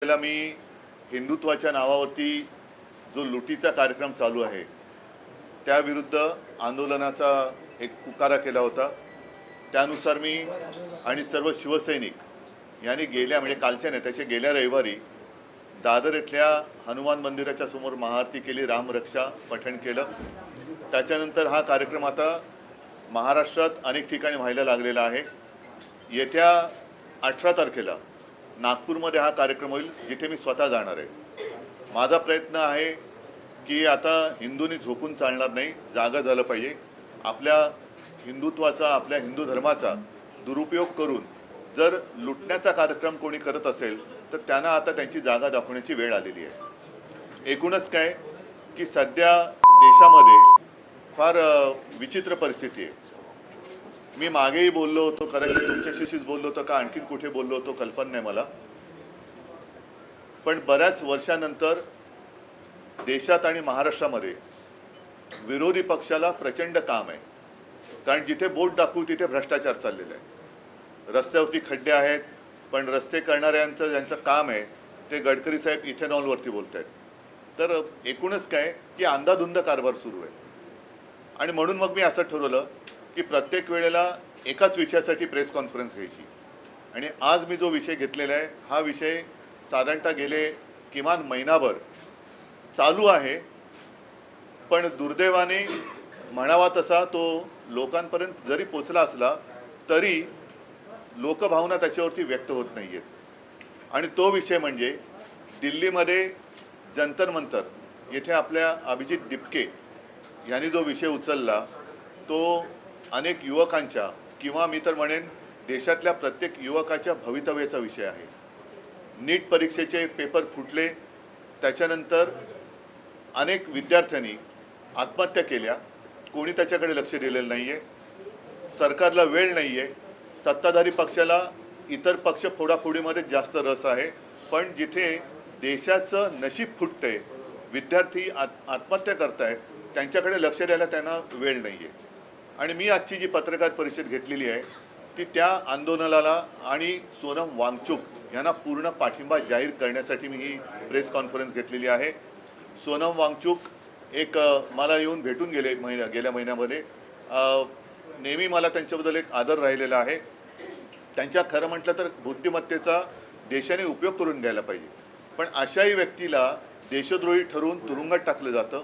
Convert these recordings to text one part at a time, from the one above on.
त्याला मी हिंदुत्वाच्या नावावरती जो लुटीचा कार्यक्रम चालू आहे त्याविरुद्ध आंदोलनाचा एक पुकारा केला होता। त्यानुसार मी आणि सर्व शिवसैनिक यांनी गेल्या म्हणजे कालच्या नाही त्याच्या गेल्या रविवारी दादर इथल्या हनुमान मंदिराच्या समोर महाआरती केली, रामरक्षा पठण केलं। त्याच्यानंतर हा कार्यक्रम आता महाराष्ट्रात अनेक ठिकाणी व्हायला लागलेला आहे। येत्या 18 तारखेला नागपूरमध्ये हा कार्यक्रम होईल, जिथे मी स्वतः जाणार आहे। माझा प्रयत्न आहे की आता हिंदूंनी झोपून चालणार नाही, जागा झालं पाहिजे। आपल्या हिंदुत्वाचा, आपल्या हिंदू धर्माचा दुरुपयोग करून जर लुटण्याचा कार्यक्रम कोणी करत असेल तर त्यांना आता त्यांची जागा दाखवण्याची वेळ आलेली आहे। एकूणच काय की सध्या देशामध्ये फार विचित्र परिस्थिती आहे। मी मागेही बोललो होतो, कदाचित तुमच्याशीच बोललो होतो का आणखीन कुठे बोललो होतो कल्पना नाही मला, पण बऱ्याच वर्षानंतर देशात आणि महाराष्ट्रामध्ये विरोधी पक्षाला प्रचंड काम आहे। कारण जिथे बोट दाखवू तिथे भ्रष्टाचार चाललेला आहे। रस्त्यावरती खड्डे आहेत, पण रस्ते करणाऱ्यांचं ज्यांचं काम आहे ते गडकरी साहेब इथेनॉलवरती बोलत आहेत। तर एकूणच काय की अंधाधुंद कारभार सुरू आहे। आणि म्हणून मग मी असं ठरवलं की प्रत्येक वेळेला एकाच विषयासाठी प्रेस कॉन्फरन्स घ्यायची। आणि आज मी जो विषय घेतलेला आहे हा विषय साधारणतः गेले किमान महिनाभर चालू आहे, पण दुर्दैवाने म्हणावा तसा तो लोकांपर्यंत जरी पोचला असला तरी लोकभावना त्याच्यावरती व्यक्त होत नाही आहेत। आणि तो विषय म्हणजे दिल्लीमध्ये जंतर मंतर येथे आपल्या अभिजित दिपके यांनी जो विषय उचलला तो अनेक युवकांच्या किंवा मी तर म्हणेन देशातल्या प्रत्येक युवकाच्या भवितव्याचा विषय आहे। नीट परीक्षेचे पेपर फुटले, त्याच्यानंतर अनेक विद्यार्थ्यांनी आत्महत्या केल्या, कोणी त्याच्याकडे लक्ष दिलेलं नाही आहे। सरकारला वेळ नाही आहे, सत्ताधारी पक्षाला इतर पक्ष फोडाफोडीमध्ये जास्त रस आहे, पण जिथे देशाचं नशीब फुटतंय, विद्यार्थी आत्महत्या करतायत, त्यांच्याकडे लक्ष द्यायला त्यांना वेळ नाही आहे। आणि मी आजची जी पत्रकार परिषद घेतलेली आहे ती त्या आंदोलनाला आणि सोनम वांगचुक यांना पूर्ण पाठिंबा जाहीर करण्यासाठी मी ही प्रेस कॉन्फरन्स घेतलेली आहे। सोनम वांगचुक एक मला येऊन भेटून गेले गेल्या महिन्यामध्ये। नेहमी मला त्यांच्याबद्दल एक आदर राहिलेला आहे। त्यांच्या खरं म्हटलं तर बुद्धिमत्तेचा देशाने उपयोग करून घ्यायला पाहिजे, पण अशाही व्यक्तीला देशद्रोही ठरवून तुरुंगात टाकलं जातं।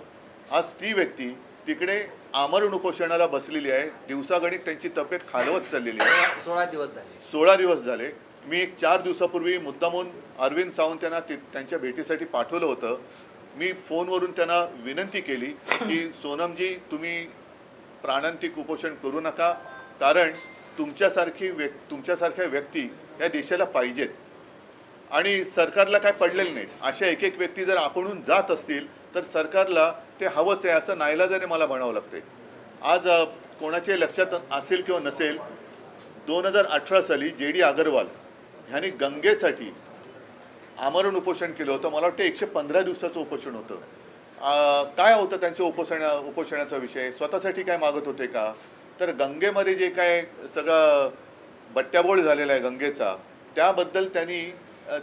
आज ती व्यक्ती तिकडे आमरण उपोषणाला बसलेली आहे, दिवसागणिक त्यांची तब्येत खालवत चाललेली आहे। 16 दिवस झाले। मी एक 4 दिवसापूर्वी मुद्दामून अरविंद सावंत यांना त्यांच्या भेटीसाठी पाठवलं होतं। मी फोनवरून त्यांना विनंती केली की सोनमजी तुम्ही प्राणांतिक उपोषण करू नका, कारण तुमच्यासारख्या व्यक्ती या देशाला पाहिजेत आणि सरकारला काय पडलेलं नाही। अशा एक एक व्यक्ती जर आपणहून जात असतील तर सरकारला ते हवंच आहे असं नाईलाजाने मला म्हणावं लागते। आज कोणाच्या लक्षात असेल किंवा नसेल, 2018 साली JD अग्रवाल ह्यांनी गंगेसाठी आमरण उपोषण केलं होतं। मला वाटतं 115 दिवसाचं उपोषण होतं। काय होतं त्यांच्या उपोषणाचा विषय? स्वतःसाठी काय मागत होते का? तर गंगेमध्ये जे काय सगळं बट्ट्याबोळ झालेला आहे गंगेचा, त्याबद्दल त्यांनी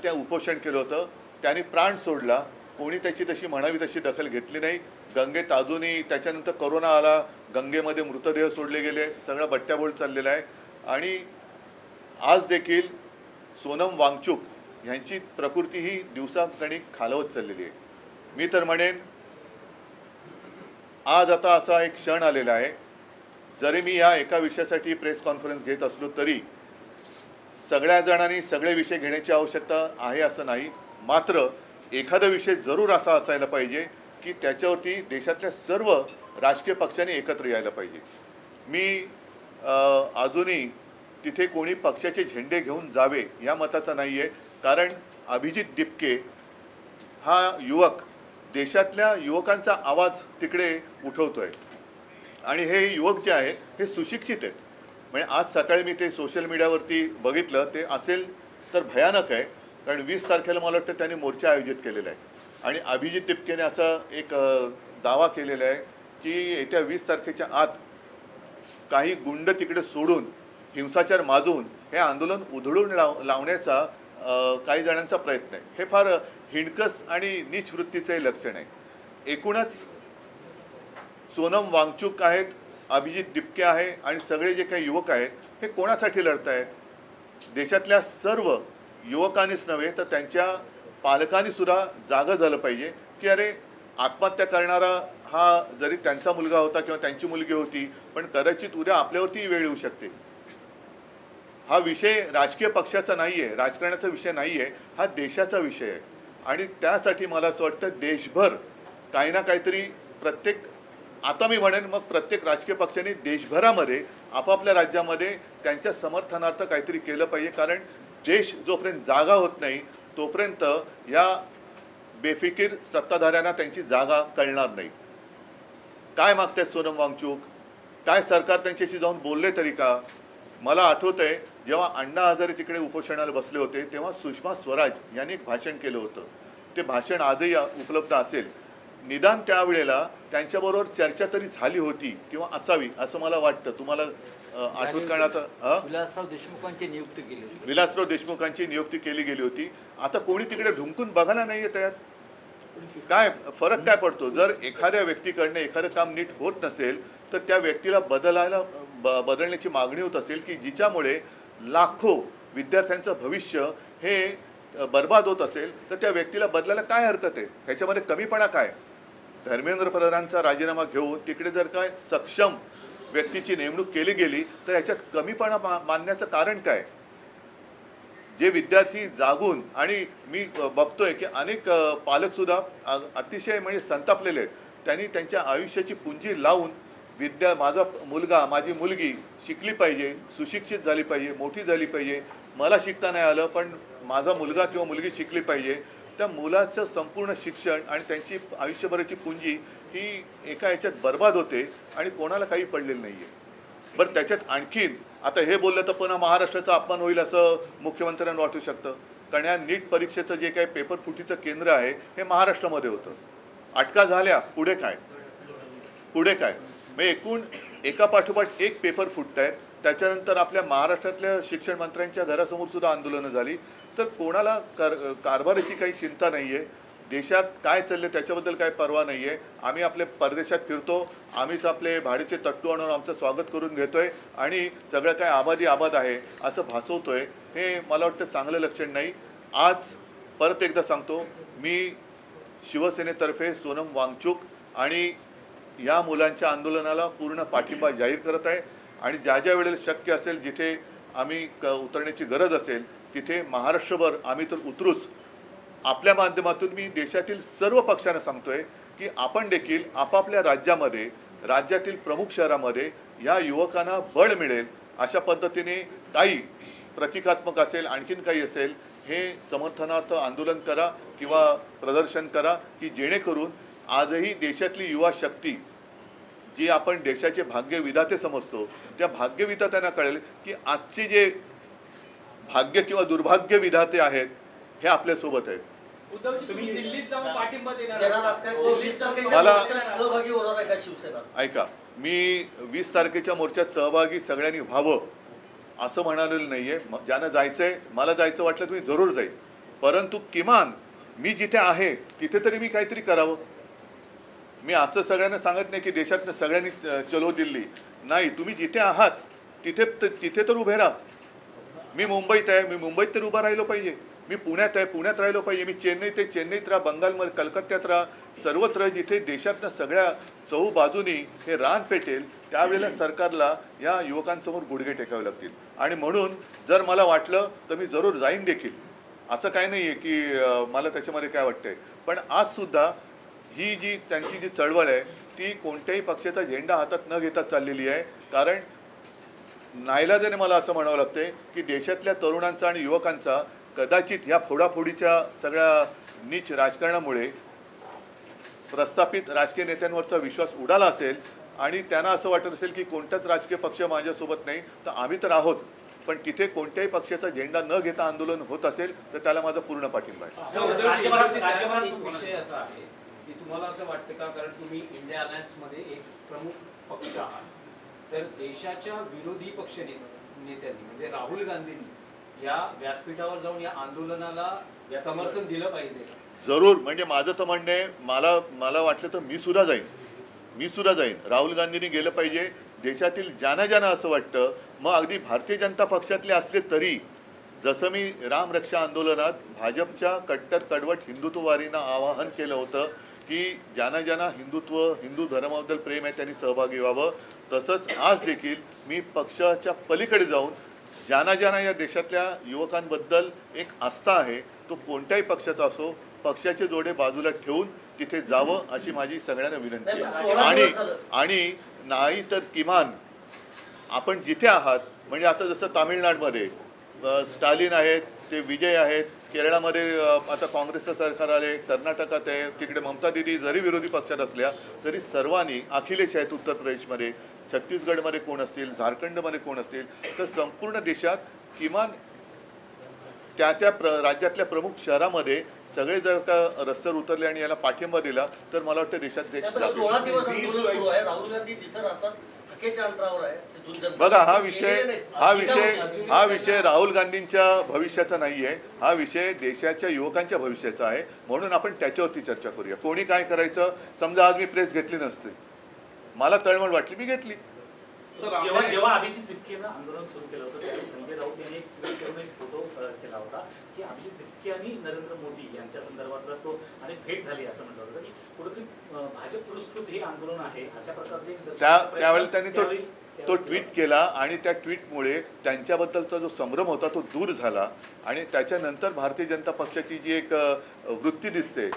त्या उपोषण केलं होतं। त्यांनी प्राण सोडला, कोणी त्याची तशी म्हणावी तशी दखल घेतली नाही। गंगेत अजूनही त्याच्यानंतर कोरोना आला, गंगेमध्ये मृतदेह सोडले गेले, सगळा बट्ट्याबोळ चाललेला आहे। आणि आज देखील सोनम वांगचुक यांची प्रकृती ही दिवसागणिक खालवत चाललेली आहे। मी तर म्हणेन आज आता असा एक क्षण आलेला आहे, जरी मी या एका विषयासाठी प्रेस कॉन्फरन्स घेत असलो तरी सगळ्या जणांनी सगळे विषय घेण्याची आवश्यकता आहे असं नाही। मात्र एखादा विषय जरूर असा असायला पाहिजे की त्याच्यावरती देशातल्या सर्व राजकीय पक्षांनी एकत्र यायला पाहिजे। मी अजूनही तिथे कोणी पक्षाचे झेंडे घेऊन जावे या मताचा नाही आहे, कारण अभिजित दिपके हा युवक देशातल्या युवकांचा आवाज तिकडे उठवतोय। आणि हे युवक जे आहेत हे सुशिक्षित आहेत। म्हणजे आज सकाळी मी ते सोशल मीडियावरती बघितलं, ते असेल तर भयानक आहे, कारण 20 तारखेला मला वाटतं त्यांनी मोर्चा आयोजित केलेला आहे। आणि अभिजित दिपकेने असा एक दावा केलेला आहे की येत्या 20 तारखेच्या आत काही गुंड तिकडे सोडून हिंसाचार माजून हे आंदोलन उधळून लावण्याचा काही जणांचा प्रयत्न आहे. हे फार हिणकस आणि नीच वृत्तीचे लक्षण आहे. एकूणच सोनम वांगचुक आहेत, अभिजित दिपके आहे आणि सगळे जे काही युवक आहेत हे कोणासाठी लढत आहेत? देशातल्या सर्व युवकांनीच नव्हे तर त्यांच्या पालकांनी सुद्धा जागं झालं पाहिजे की अरे, आत्महत्या करणारा हा जरी त्यांचा मुलगा होता किंवा त्यांची मुलगी होती, पण कदाचित उद्या आपल्यावरती वेळ येऊ शकते. हा विषय राजकीय पक्षाचा नाही आहे, राजकारणाचा विषय नाही आहे, हा देशाचा विषय आहे. आणि त्यासाठी मला असं वाटतं देशभर काही ना काहीतरी प्रत्येक, आता मी म्हणेन मग प्रत्येक राजकीय पक्षाने देशभरामध्ये आपापल्या राज्यामध्ये त्यांच्या समर्थनार्थ काहीतरी केलं पाहिजे. कारण देश जोपर्यंत जागा होत नाही तोपर्यंत या बेफिकीर सत्ताधाऱ्यांना त्यांची जागा कळणार नाही. काय मागतात सोनम वांगचुक? काय सरकार त्यांच्याशी जाऊन बोलले तरी का? मला आठवतंय जेव्हा अण्णा हजारे तिकडे उपोषणाला बसले होते तेव्हा सुषमा स्वराज यांनी एक भाषण केलं होतं. ते भाषण आजही उपलब्ध असेल. निदान त्यावेळेला त्यांच्याबरोबर चर्चा तरी झाली होती किंवा असावी असं मला वाटतं. तुम्हाला आठवत का? आता विलासराव देशमुखांची नियुक्ती केली होती. विलासराव देशमुखांची नियुक्ती केली गेली होती. आता कोणी तिकडे ढुंकून बघायला नाहीये तयार. काय फरक काय पडतो? जर एखाद्या व्यक्तीकडनं एखादं काम नीट होत नसेल तर त्या व्यक्तीला बदलण्याची मागणी होत असेल की जिच्यामुळे लाखो विद्यार्थ्यांचं भविष्य हे बर्बाद होत असेल तर त्या व्यक्तीला बदलायला काय हरकत आहे? ह्याच्यामध्ये कमीपणा काय? धर्मेंद्र प्रधानांचा राजीनामा घेऊन तिकडे जर काय सक्षम व्यक्तीची नेमणूक केली गेली तर ह्याच्यात कमीपणा मानण्याचं कारण काय? जे विद्यार्थी जागून, आणि मी बघतोय की अनेक पालक सुद्धा अतिशय म्हणजे संतापलेले आहेत. त्यांनी त्यांच्या आयुष्याची पुंजी लावून माझा मुलगा माझी मुलगी शिकली पाहिजे, सुशिक्षित झाली पाहिजे, मोठी झाली पाहिजे, मला शिकता नाही आलं पण माझा मुलगा किंवा मुलगी शिकली पाहिजे. त्या मुलाचं संपूर्ण शिक्षण आणि त्यांची आयुष्यभराची पुंजी ही एका ह्याच्यात बर्बाद होते आणि कोणाला काही पडलेलं नाही आहे. बरं, त्याच्यात आणखीन आता हे बोललं तर पुन्हा महाराष्ट्राचा अपमान होईल असं मुख्यमंत्र्यांना वाटू शकतं. कारण या नीट परीक्षेचं जे काही पेपर फुटीचं केंद्र आहे हे महाराष्ट्रामध्ये होतं. अटका झाल्या, पुढे काय? पुढे काय? मग एकूण एका पाठोपाठ एक पेपर फुटत आहेत. त्याच्यानंतर आपल्या महाराष्ट्रातल्या शिक्षण मंत्र्यांच्या घरासमोर सुद्धा आंदोलनं झाली. तर कोणाला कारभाराची काही चिंता नाही आहे. देशात काय चाललं त्याच्याबद्दल काही पर्वा नाही आहे. आम्ही आपले परदेशात फिरतो, आम्हीच आपले भाडीचे तट्टू आणून आमचं स्वागत करून घेतोय आणि सगळं काय आबादी आबाद आहे असं भासवतोय. हे मला वाटतं चांगलं लक्षण नाही. आज परत एकदा सांगतो, मी शिवसेनेतर्फे सोनम वांगचुक आणि या मुलांच्या आंदोलनाला पूर्ण पाठिंबा जाहीर करत आहे. आणि ज्या ज्या वेळेला शक्य असेल, जिथे आम्ही उतरण्याची गरज असेल तिथे महाराष्ट्रभर आम्ही तर उतरूच. आपल्या माध्यमातून मी देशातील सर्व पक्षांना सांगतोय की आपण देखील आपापल्या राज्यामध्ये, राज्यातील प्रमुख शहरामध्ये या युवकांना बळ मिळेल अशा पद्धतीने काही प्रतिकात्मक असेल, आणखीन काही असेल, हे समर्थनार्थ आंदोलन करा किंवा प्रदर्शन करा की जेणेकरून आजही देशातली युवा शक्ती, जी आपण देशाचे भाग्य विधाते समजतो, त्या भाग्य विधात्यांना कळेल की आजचे जे भाग्य किंवा दुर्भाग्य विधाते आहेत हे आपल्या सोबत आहेत. तुम्ही दिल्लीत जाऊन पाठिंबा देणार सहभागी होणार आहे का शिवसेना? ऐका, मी 20 तारखेच्या मोर्चात सहभागी सगळ्यांनी व्हावं असं म्हणालेलं नाहीये. ज्यांना जायचंय, मला जायचं वाटलं तर मी जरूर जाईल. परंतु किमान मी जिथे आहे तिथे तरी मी काहीतरी करावं. मी असं सगळ्यांना सांगत नाही की देशातल्या सगळ्यांनी चलो दिल्ली. नाही, तुम्ही जिथे आहात तिथे तर उभे राहा. मी मुंबईत आहे, मी मुंबईत तर उभा राहिलो पाहिजे. मी पुण्यात आहे, पुण्यात राहिलो पाहिजे. मी चेन्नईत आहे, चेन्नईत राहा. बंगालमध्ये, कलकत्त्यात राहा. सर्वत्र जिथे देशातल्या सगळ्या चहूबाजूनी हे रान पेटेल त्यावेळेला सरकारला या युवकांसमोर गुडघे टेकावे लागतील. आणि म्हणून जर मला वाटलं तर मी जरूर जाईन देखील. असं काही नाही आहे की मला त्याच्यामध्ये काय वाटतंय. पण आज सुद्धा ही जी त्यांची जी चळवळ आहे ती कोणत्याही पक्षाचा झेंडा हातात न घेता चाललेली आहे. कारण नाईलाजाने मला असं म्हणावं लागतंय की देशातल्या तरुणांचा आणि युवकांचा कदाचित ह्या फोडाफोडीच्या सगळ्या नीच राजकारणामुळे प्रस्थापित राजकीय नेत्यांवरचा विश्वास उडाला असेल आणि त्यांना असं वाटत असेल की कोणताच राजकीय पक्ष माझ्यासोबत नाही, तर आम्ही तर आहोत. पण तिथे कोणत्याही पक्षाचा झेंडा न घेता आंदोलन होत असेल तर त्याला माझा पूर्ण पाठिंबा आहे. विषय असा आहे की तुम्हाला असं वाटतं का, कारण तुम्ही इंडिया अलायन्स मध्ये एक प्रमुख पक्ष आहात, तर देशाच्या विरोधी पक्ष नेत्यांनी म्हणजे राहुल गांधींनी या व्यासपीठावर जाऊन या आंदोलनाला समर्थन दिलं पाहिजे. जरूर, म्हणजे माझं तर म्हणणं आहे, मला वाटलं तर मी सुद्धा जाईन. राहुल गांधींनी गेलं पाहिजे. देशातील ज्यांना असं वाटतं, मग अगदी भारतीय जनता पक्षातले असले तरी, जसं मी राम रक्षा आंदोलनात भाजपच्या कट्टर कडवट हिंदुत्ववादींना आवाहन केलं होतं की ज्यांना हिंदू धर्माबद्दल प्रेम आहे त्यांनी सहभागी व्हावं, तसंच आज देखील मी पक्षाच्या पलीकडे जाऊन ज्यांना या देशातल्या युवकांबद्दल एक आस्था आहे, तो कोणत्याही पक्षाचा असो, पक्षाचे जोडे बाजूला ठेवून तिथे जावं अशी माझी सगळ्यांना विनंती आहे. आणि नाही तर किमान आपण जिथे आहात, म्हणजे आता जसं तामिळनाडूमध्ये स्टालिन आहेत, ते विजय आहेत, केरळामध्ये आता काँग्रेसचं सरकार आले, कर्नाटकात आहे, तिकडे ममता दिदी जरी विरोधी पक्षात असल्या तरी सर्वांनी, अखिलेश आहेत उत्तर प्रदेशमध्ये, छत्तीसगडमध्ये कोण असतील, झारखंडमध्ये कोण असतील, तर संपूर्ण देशात किमान त्या राज्यातल्या प्रमुख शहरामध्ये सगळे जर का रस्त्यावर उतरले आणि याला पाठिंबा दिला तर मला वाटतं देशात 16 दिवस आंदोलन सुरू आहे. राहुल गांधी जिथं राहतात हकेच्या अंतरावर आहे. बघा, हा विषय राहुल गांधींच्या भविष्याचा नाही आहे, हा विषय देशाच्या युवकांच्या भविष्याचा आहे. म्हणून आपण त्याच्यावरती चर्चा करूया. कोणी काय करायचं, समजा आज मी प्रेस घेतली नसते, मला तळमळ वाटली, मी घेतली. जेव्हा अभिजित तिपकेनं आंदोलन सुरू केलं होतं त्यावेळी संजय राऊत यांनी एक ट्विट करून एक फोटो केला होता की अभिजित तिपके आणि नरेंद्र मोदी यांच्या संदर्भातला तो आणि भेट झाली असं म्हटलं होतं की कुठेतरी भाजप पुरस्कृत हे आंदोलन आहे अशा प्रकारचे त्यावेळी त्यांनी तो ट्विट केला आणि त्या ट्विटमुळे त्यांच्याबद्दलचा जो संभ्रम होता तो दूर झाला आणि त्याच्यानंतर भारतीय जनता पक्षाची जी एक वृत्ती दिसते,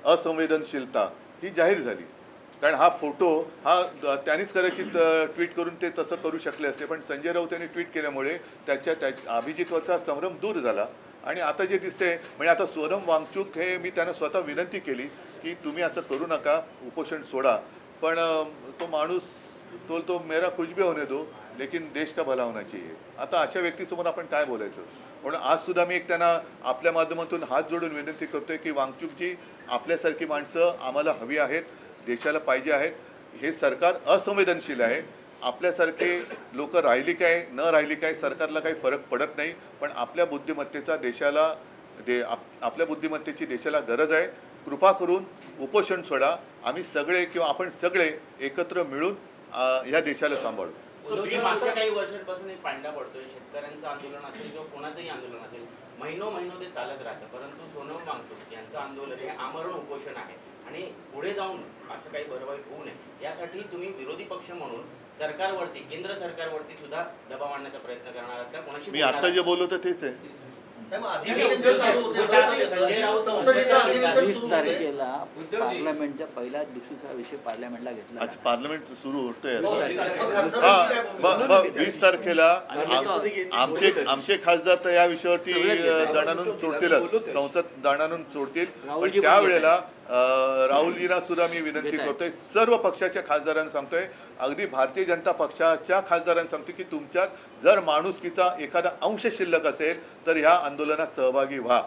असंवेदनशीलता, ही जाहीर झाली. कारण हा फोटो त्यांनीच कदाचित ट्विट करून ते तसं करू शकले असते, पण संजय राऊत यांनी ट्विट केल्यामुळे त्या अभिजितवरचा संभ्रम दूर झाला. आणि आता जे दिसते, म्हणजे आता सोनम वांगचूक हे मी त्यांना स्वतः विनंती केली की तुम्ही असं करू नका, उपोषण सोडा, पण तो माणूस तो मेरा कुछ भी होने दो लेकिन देश का भला होना चाहिए. आता अशा व्यक्तीसमोर आपण काय बोलायचं. म्हणून आज सुद्धा मी एक त्यांना आपल्या माध्यमातून हात जोडून विनंती करतोय की वांगचूकजी, आपल्यासारखी माणसं आम्हाला हवी आहेत, देशाला पाहिजे आहेत. हे सरकार असंवेदनशील आहे. आपल्यासारखे लोक राहिली काय न राहिली काय सरकारला काही फरक पडत नाही, पण आपल्या बुद्धिमत्तेचा आपल्या बुद्धिमत्तेची देशाला गरज आहे. कृपा करून उपोषण सोडा. आम्ही सगळे किंवा आपण सगळे एकत्र मिळून या देशाला सांभाळू. मागच्या काही वर्षांपासून एक पांडा पडतोय. शेतकऱ्यांचं आंदोलन असेल किंवा कोणाचंही आंदोलन असेल, महिनो ते चालत राहतं, परंतु सोनम वांगचूक यांचं आंदोलन हे आमरण उपोषण आहे आणि पुढे जाऊन असं काही बरवाईट होऊ नये यासाठी तुम्ही विरोधी पक्ष म्हणून सरकारवरती, केंद्र सरकारवरती सुद्धा दबाव आणण्याचा प्रयत्न करणार आहात का? कोणाशी मी आता जे बोललो तर तेच आहे. तारखेला पार्लमेंटच्या पहिल्याच दिवशीचा विषय पार्लमेंटला घेतला. आज पार्लमेंट सुरू होतोय. मग 20 तारखेला आमचे खासदार तर या विषयावरती दणानून सोडतीलच, संसद दणानून सोडतील. पण त्यावेळेला राहुलजींना सुद्धा मी विनंती करतोय, सर्व पक्षाच्या खासदारांना सांगतोय, अगदी भारतीय जनता पक्षाच्या खासदारांना सांगतोय की तुमच्यात जर माणुसकीचा एखादा अंश शिल्लक असेल तर ह्या आंदोलनात सहभागी व्हा.